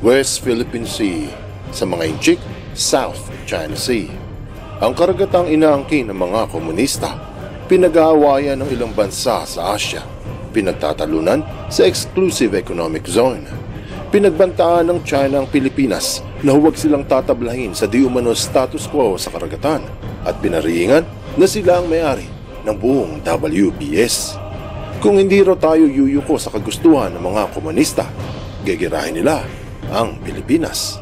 West Philippine Sea, sa mga Inchik, South China Sea. Ang karagatang inaangkin ng mga komunista, pinag-aawayan ng ilang bansa sa Asia, pinagtatalunan sa Exclusive Economic Zone. Pinagbantaan ng China ang Pilipinas na huwag silang tatablahin sa di umano status quo sa karagatan at pinariingan na sila ang may-ari ng buong WPS. Kung hindi raw tayo yuyuko sa kagustuhan ng mga komunista, gegerahin nila ang Pilipinas.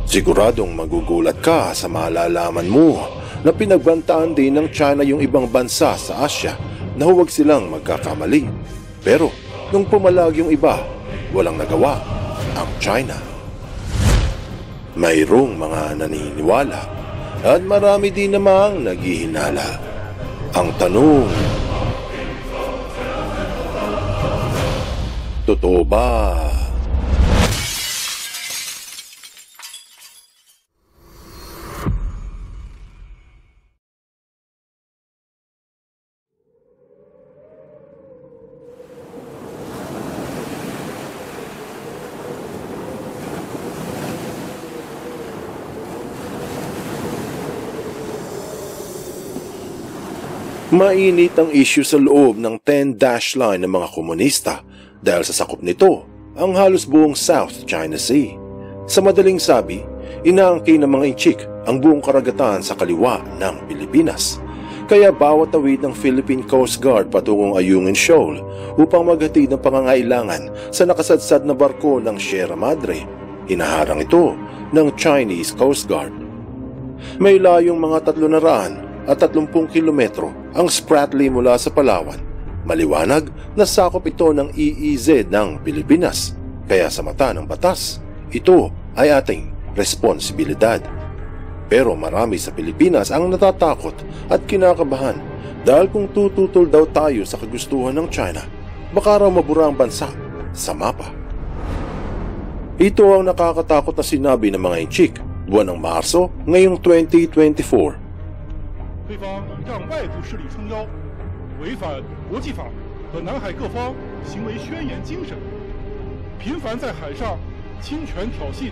Siguradong magugulat ka sa malalaman mo na pinagbantaan din ng China yung ibang bansa sa Asia na huwag silang magkakamali. Pero nung pumalag yung iba, walang nagawa ang China. Mayroong mga naniniwala at marami din namang naghihinala. Ang tanong, totoo ba? Mainit ang issue sa loob ng 10-dash line ng mga komunista dahil sa sakop nito ang halos buong South China Sea. Sa madaling sabi, inaangkin ng mga Inchik ang buong karagatan sa kaliwa ng Pilipinas. Kaya bawat tawid ng Philippine Coast Guard patungong Ayungin Shoal upang maghatid ng pangangailangan sa nakasadsad na barko ng Sierra Madre, hinaharang ito ng Chinese Coast Guard. May layong mga 330 kilometro ang Spratly mula sa Palawan. Maliwanag na sakop ito ng EEZ ng Pilipinas. Kaya sa mata ng batas, ito ay ating responsibilidad. Pero marami sa Pilipinas ang natatakot at kinakabahan dahil kung tututol daw tayo sa kagustuhan ng China, baka raw mabura ang bansa sa mapa. Ito ang nakakatakot na sinabi ng mga Inchik buwan ng Marso ngayong 2024. 对方倚仗外部势力撑腰，违反国际法和南海各方行为宣言精神，频繁在海上侵权挑衅、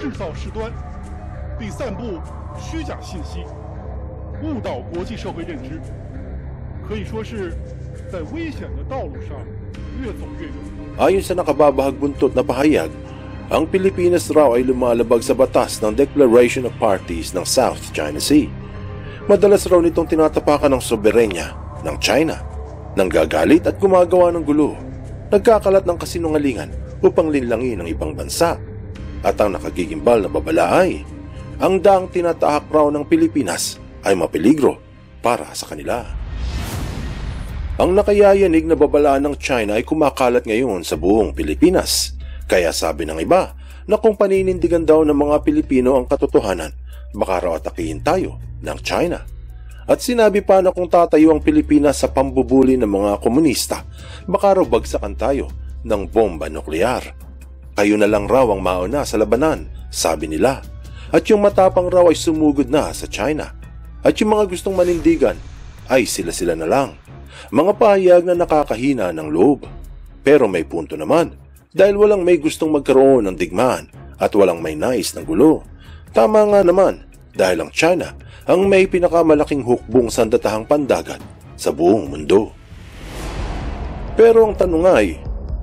制造事端，并散布虚假信息，误导国际社会认知，可以说是在危险的道路上越走越远。Ayon sa nakababahag buntot na pahayag, ang Pilipinas raw ay lumalabag sa batas ng Declaration of Parties ng South China Sea. Madalas raw nitong tinatapakan ng soberenya ng China, nanggagalit at gumagawa ng gulo, nagkakalat ng kasinungalingan upang linlangin ng ibang bansa. At ang nakagigimbal na babala ay, ang daang tinatahak raw ng Pilipinas ay mapeligro para sa kanila. Ang nakayayanig na babala ng China ay kumakalat ngayon sa buong Pilipinas. Kaya sabi ng iba na kung paninindigan daw ng mga Pilipino ang katotohanan, baka raw atakihin tayo ng China. At sinabi pa na kung tatayo ang Pilipinas sa pambubuli ng mga komunista, baka raw bagsakan tayo ng bomba nuklear. Kayo na lang raw ang mauna sa labanan, sabi nila. At yung matapang raw ay sumugod na sa China. At yung mga gustong manindigan ay sila-sila na lang. Mga pahayag na nakakahina ng loob. Pero may punto naman, dahil walang may gustong magkaroon ng digmaan at walang may nais ng gulo. Tama nga naman, dahil ang China ang may pinakamalaking hukbong sandatahang pandagat sa buong mundo. Pero ang tanong ay,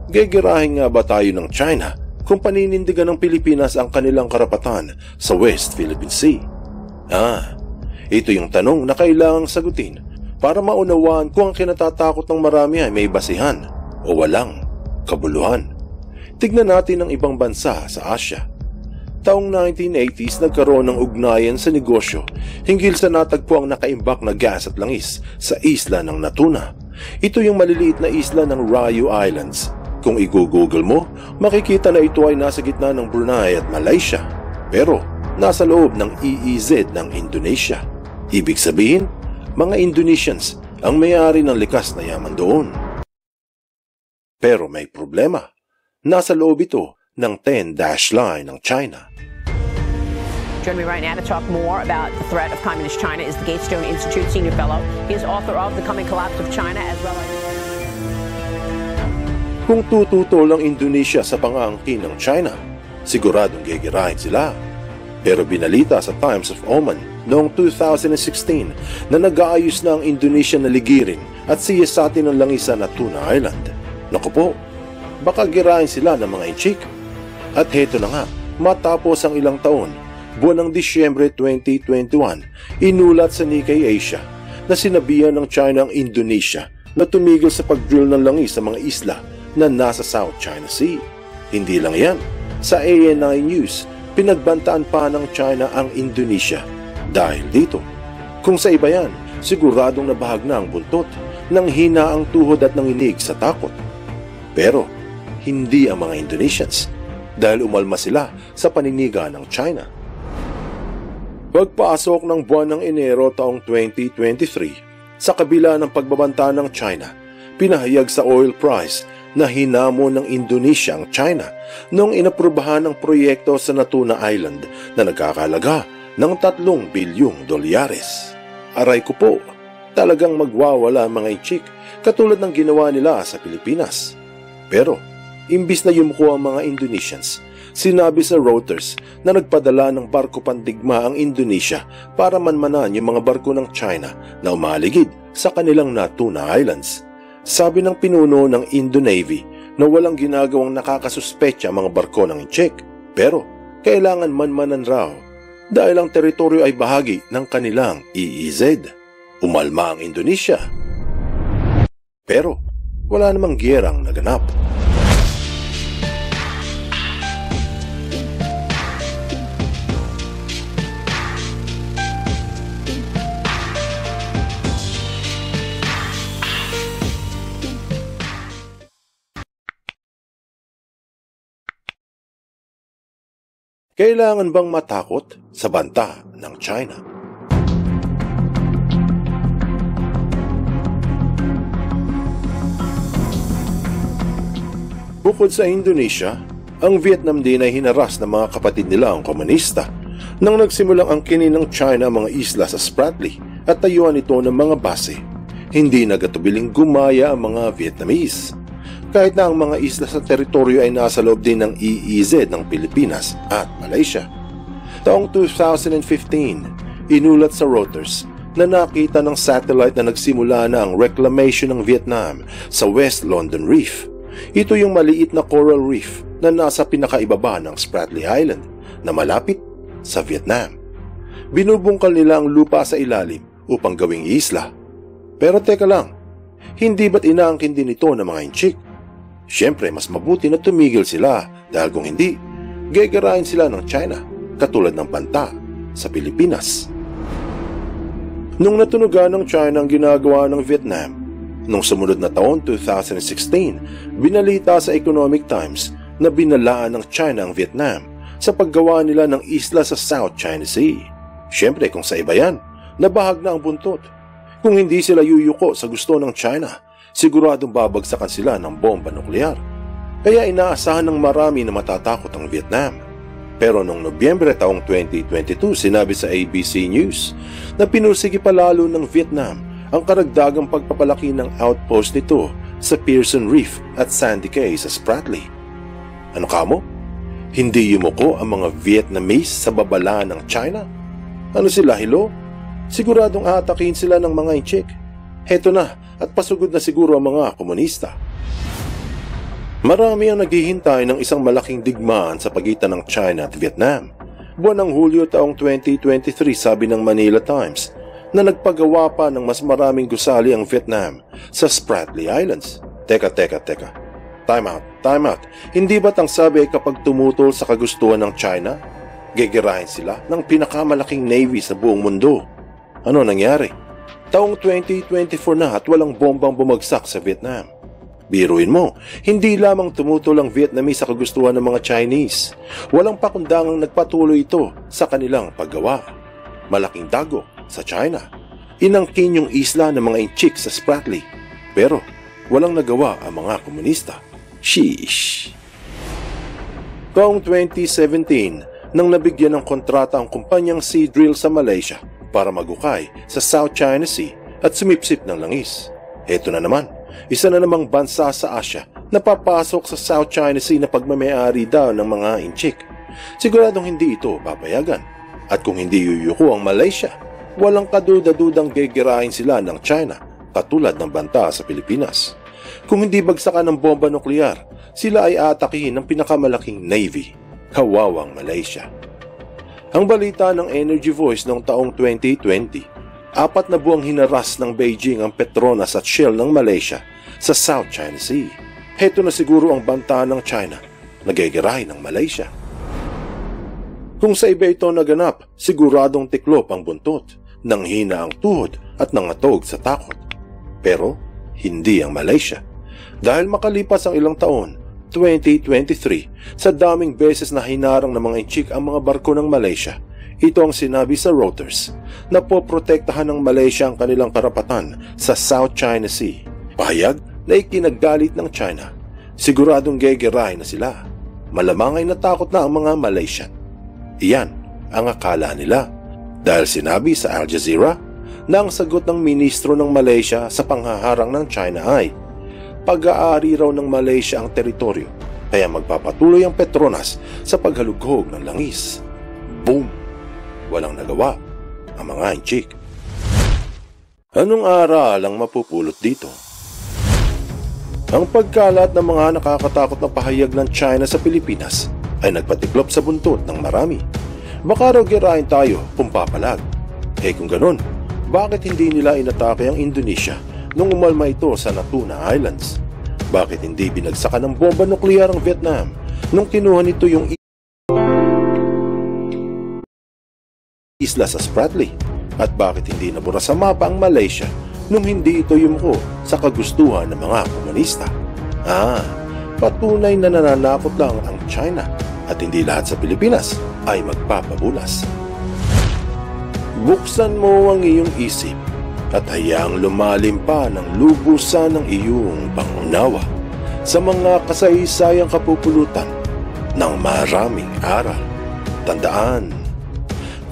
gegerahin nga ba tayo ng China kung paninindigan ng Pilipinas ang kanilang karapatan sa West Philippine Sea? Ito yung tanong na kailangang sagutin para maunawaan kung ang kinatatakot ng marami ay may basihan o walang kabuluhan. Tignan natin ang ibang bansa sa Asia. Taong 1980s nagkaroon ng ugnayan sa negosyo hinggil sa natagpuang nakaimbak na gas at langis sa isla ng Natuna. Ito yung maliliit na isla ng Raya Islands. Kung i-google mo, makikita na ito ay nasa gitna ng Brunei at Malaysia, pero nasa loob ng EEZ ng Indonesia. Ibig sabihin, mga Indonesians ang may-ari ng likas na yaman doon. Pero may problema. Nasa loob ito ng 10-dash line ng China. Joining me right now to talk more about the threat of Communist China is the Gatestone Institute Senior Fellow. He is author of The Coming Collapse of China as well as... Kung tututol ang Indonesia sa pang-aangkin ng China, siguradong gigirahin sila. Pero binalita sa Times of Oman noong 2016 na nag-aayos na ang Indonesia na ligirin at siyasatin ng langisan at Tuna Island. Naku po, baka girahin sila ng mga inchik. At heto na nga, matapos ang ilang taon, buwan ng Disyembre 2021, inulat sa Nikkei Asia na sinabihan ng China ang Indonesia na tumigil sa pag-drill ng langis sa mga isla na nasa South China Sea. Hindi lang yan, sa ANI News, pinagbantaan pa ng China ang Indonesia. Dahil dito, kung sa iba yan, siguradong nabahag na ang buntot, nang hina ang tuhod at nanginig sa takot. Pero, hindi ang mga Indonesians, dahil umalma sila sa paniniga ng China. Pagpasok ng buwan ng Enero taong 2023, sa kabila ng pagbabanta ng China, pinahayag sa oil price na hinamon ng Indonesia ang China noong inaprubahan ng proyekto sa Natuna Island na nagkakalaga ng $3 bilyong. Aray ko po, talagang magwawala ang mga inchik katulad ng ginawa nila sa Pilipinas. Pero, imbis na yumuko ang mga Indonesians, sinabi sa Reuters na nagpadala ng barko pandigma ang Indonesia para manmanan yung mga barko ng China na umaligid sa kanilang Natuna Islands. Sabi ng pinuno ng Indo Navy na walang ginagawang nakakasuspecha ang mga barko ng inchik, pero kailangan manmanan raw dahil ang teritoryo ay bahagi ng kanilang EEZ. Umalma ang Indonesia. Pero wala namang giyerang naganap. Kailangan bang matakot sa banta ng China? Bukod sa Indonesia, ang Vietnam din ay hinaras ng mga kapatid nila ang komunista nang nagsimulang angkinin ng China ang mga isla sa Spratly at tayuan ito ng mga base. Hindi nagatubiling gumaya ang mga Vietnamese. Kahit na ang mga isla sa teritoryo ay nasa loob din ng EEZ ng Pilipinas at Malaysia. Taong 2015, inulat sa Reuters na nakita ng satellite na nagsimula na ang reclamation ng Vietnam sa West London Reef. Ito yung maliit na coral reef na nasa pinakaibaba ng Spratly Island na malapit sa Vietnam. Binubungkal nila ang lupa sa ilalim upang gawing isla. Pero teka lang, hindi ba't inaangkin din ito ng mga inchik? Siyempre, mas mabuti na tumigil sila dahil kung hindi, gegerahin sila ng China katulad ng banta sa Pilipinas. Nung natunugan ng China ang ginagawa ng Vietnam, nung sumunod na taon 2016, binalita sa Economic Times na binalaan ng China ang Vietnam sa paggawa nila ng isla sa South China Sea. Siyempre, kung sa iba yan, nabahag na ang buntot. Kung hindi sila yuyuko sa gusto ng China, siguradong babagsakan sila ng bomba nuklear. Kaya inaasahan ng marami na matatakot ang Vietnam. Pero noong Nobyembre taong 2022, sinabi sa ABC News na pinursige palalo ng Vietnam ang karagdagang pagpapalaki ng outpost nito sa Pearson Reef at Sandy Cay sa Spratly. Ano kamo? Hindi yumuko ang mga Vietnamese sa babala ng China? Ano sila, hello? Siguradong aatakin sila ng mga inchik. Heto na, at pasugod na siguro ang mga komunista. Marami ang naghihintay ng isang malaking digmaan sa pagitan ng China at Vietnam. Buwan ng Hulyo taong 2023, sabi ng Manila Times na nagpagawa pa ng mas maraming gusali ang Vietnam sa Spratly Islands. Teka. Time out. Hindi ba't ang sabi ay kapag tumutol sa kagustuhan ng China, gegerahin sila ng pinakamalaking navy sa buong mundo? Ano nangyari? Taong 2024 na at walang bombang bumagsak sa Vietnam. Biruin mo, hindi lamang tumutol ang Vietnamese sa kagustuhan ng mga Chinese. Walang pakundangang nagpatuloy ito sa kanilang paggawa. Malaking dagok sa China. Inangkin yung isla ng mga inchik sa Spratly. Pero walang nagawa ang mga komunista. Sheesh. Taong 2017, nang nabigyan ng kontrata ang kumpanyang Seadrill sa Malaysia para magukay sa South China Sea at sumipsip ng langis. Heto na naman, isa na namang bansa sa Asia napapasok sa South China Sea na pagmamayari daw ng mga Inchik. Siguradong hindi ito papayagan. At kung hindi yuyuko ang Malaysia, walang kaduda-dudang gegerahin sila ng China katulad ng banta sa Pilipinas. Kung hindi bagsakan ng bomba nuklear, sila ay aatakihin ng pinakamalaking navy, kawawang Malaysia. Ang balita ng Energy Voice noong taong 2020, 4 na buwang hinaras ng Beijing ang Petronas at Shell ng Malaysia sa South China Sea. Heto na siguro ang banta ng China na gegerahin ng Malaysia. Kung sa iba ito naganap, siguradong tiklop ang buntot, nanghina ang tuhod at nangatog sa takot. Pero hindi ang Malaysia. Dahil makalipas ang ilang taon, 2023, sa daming beses na hinarang ng mga Inchik ang mga barko ng Malaysia, ito ang sinabi sa Reuters na poprotektahan ng Malaysia ang kanilang karapatan sa South China Sea. Pahayag na ikinagalit ng China. Siguradong gegerahin na sila. Malamang ay natakot na ang mga Malaysian. Iyan ang akala nila. Dahil sinabi sa Al Jazeera na ang sagot ng ministro ng Malaysia sa panghaharang ng China ay pag-aari raw ng Malaysia ang teritoryo, kaya magpapatuloy ang Petronas sa paghalughog ng langis. Boom! Walang nagawa ang mga Inchik. Anong aral ang mapupulot dito? Ang pagkalat ng mga nakakatakot na pahayag ng China sa Pilipinas ay nagpatiklop sa buntot ng marami. Baka raw girahin tayo kung papalag. Kung ganun, bakit hindi nila inatake ang Indonesia nung umalma ito sa Natuna Islands? Bakit hindi binagsakan ng bomba nuklear ang Vietnam nung kinuha nito yung isla sa Spratly? At bakit hindi nabura sa mapa ang Malaysia nung hindi ito yumuko sa kagustuhan ng mga komunista? Patunay na nananakot lang ang China at hindi lahat sa Pilipinas ay magpapabulas. Buksan mo ang iyong isip at hayaang lumalim pa ng lubusan ng iyong pangunawa sa mga kasaysayang kapupulutan ng maraming aral. Tandaan,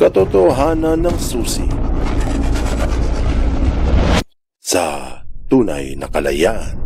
katotohanan ng susi sa tunay na kalayaan.